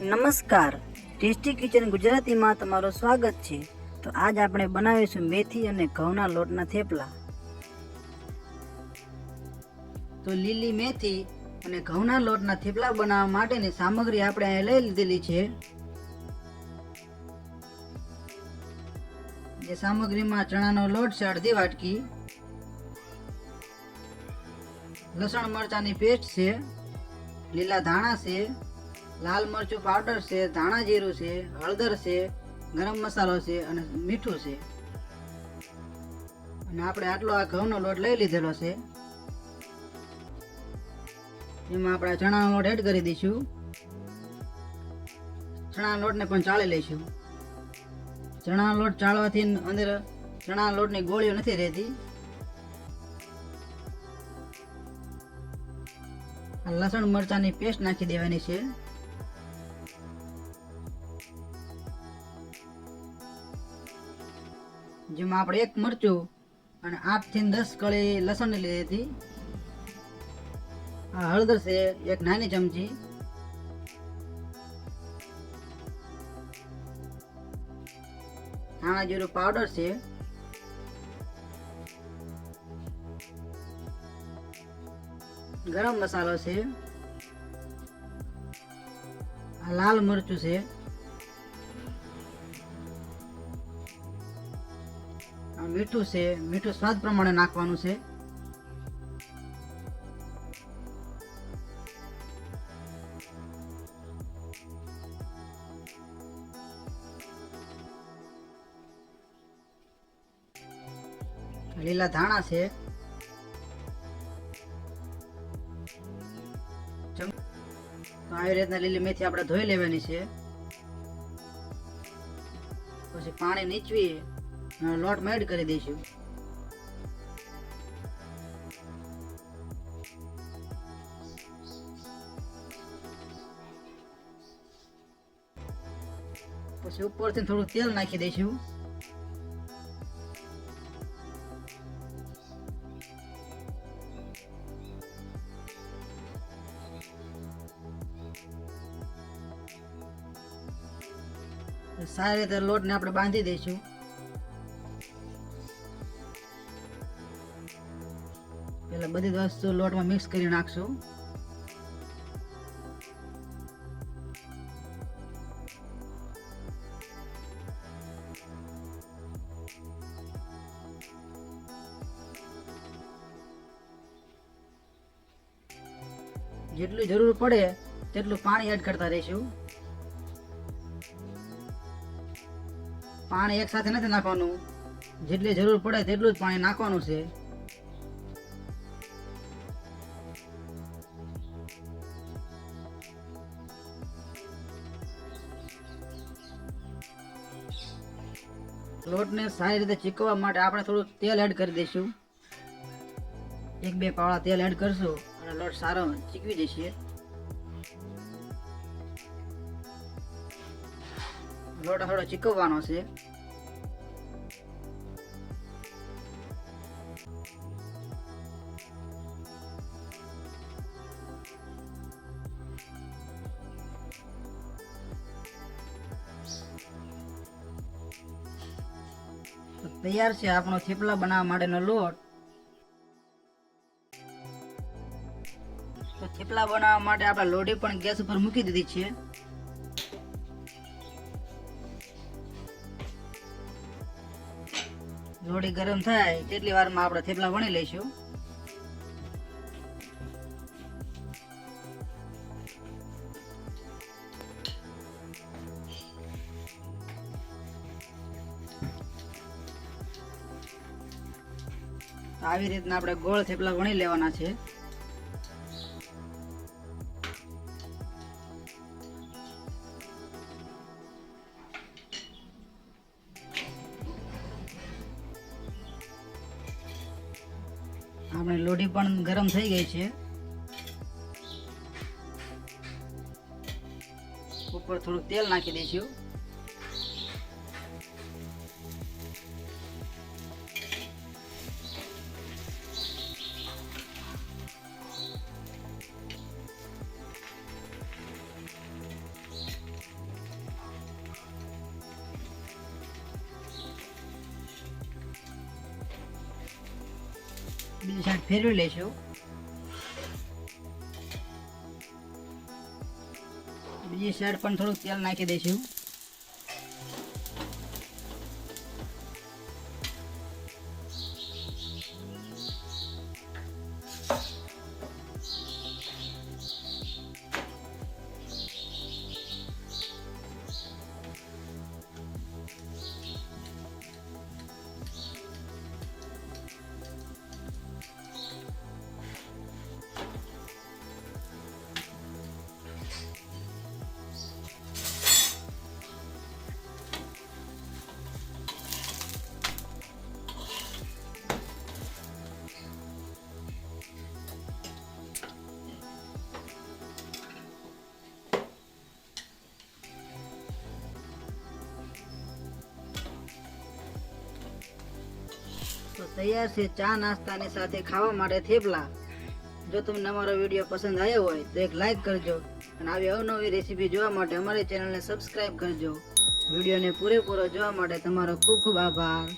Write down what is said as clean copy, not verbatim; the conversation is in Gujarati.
નમસ્કાર, ટેસ્ટી કિચન ગુજરાતીમાં તમારું સ્વાગત છે। તો આજ આપણે બનાવીશું મેથી અને ઘઉંના લોટના થેપલા। તો લીલી મેથી અને ઘઉંના લોટના થેપલા બનાવવા માટેની સામગ્રી આપણે અહીં લઈ લીધેલી છે। જે સામગ્રીમાં ચણાનો લોટ છે અડધી વાટકી, લસણ મરચાંની પેસ્ટ છે, લીલા ધાણા છે, લાલ મરચું પાવડર છે, ધાણા જીરું છે, હળદર છે, ગરમ મસાલો છે અને મીઠું છે। અને આપણે આટલો આ ઘઉંનો લોટ લઈ લીધેલો છે। એમાં આપણે ચણાનો લોટ એડ કરી દઈશું। ચણાના લોટને પણ ચાળી લઈશું। ચણાનો લોટ ચાળવાથી અંદર ચણાના લોટની ગોળીઓ નથી રહેતી। લસણ મરચાંની પેસ્ટ નાખી દેવાની છે। જેમાં આપણે એક મરચું અને 8 થી 10 કળી લસણ લીધી હતી। આ હળદર છે એક નાની ચમચી, ધાણા જીરું પાવડર છે, ગરમ મસાલો છે, આ લાલ મરચું છે, આ મીઠું છે, મીઠું સ્વાદ પ્રમાણે નાખવાનું છે। લીલા ધાણા છે, તો આવી રીતના લીલી મેથી આપણે ધોઈ લેવાની છે। પછી પાણી નીચવી લોટમાં એડ કરી દઈશું। પછી ઉપરથી થોડું તેલ નાખી દઈશું। સારી રીતે લોટને આપણે બાંધી દઈશું। પેલા બધી વસ્તુ લોટમાં મિક્સ કરી નાખશું। જેટલું જરૂર પડે તેટલું પાણી એડ કરતા રહીશું। પાણી એક સાથે નથી નાખવાનું, જેટલી જરૂર પડે તેટલું જ પાણી નાખવાનું છે। લોટને સારી રીતે ચીકવવા માટે આપણે થોડું તેલ એડ કરી દઈશું। 1-2 પાવડા તેલ એડ કરશું અને લોટ સારો ચીકવી જશે। લોટ થોડો ચીકવવાનો છે। તૈયાર છે આપણો થેપલા બનાવવા માટેનો લોટ। તો થેપલા બનાવવા માટે આપણે લોઢી પણ ગેસ ઉપર મૂકી દીધી છે। લોઢી ગરમ થાય તેટલી વારમાં આપણે થેપલા વણી લઈશું। આવી રીતના આપણે ગોળ થેપલા વણી લેવાના છે। આપણે લોઢી પણ ગરમ થઈ ગઈ છે। ઉપર થોડું તેલ નાખી દઈશું। બીજી સાઈડ ફેરવી લઈશું. બીજી સાઈડ પણ થોડું તેલ નાખી દઈશું. તો તૈયાર છે ચા નાસ્તાની સાથે ખાવા માટે થેપલા. જો તમને અમારો વિડીયો પસંદ આવ્યો હોય તો એક લાઈક કરજો અને આવી અવનવી રેસીપી જોવા માટે અમારી ચેનલને સબસ્ક્રાઈબ કરજો. વિડીયોને પૂરેપૂરો જોવા માટે તમારો ખૂબ ખૂબ આભાર.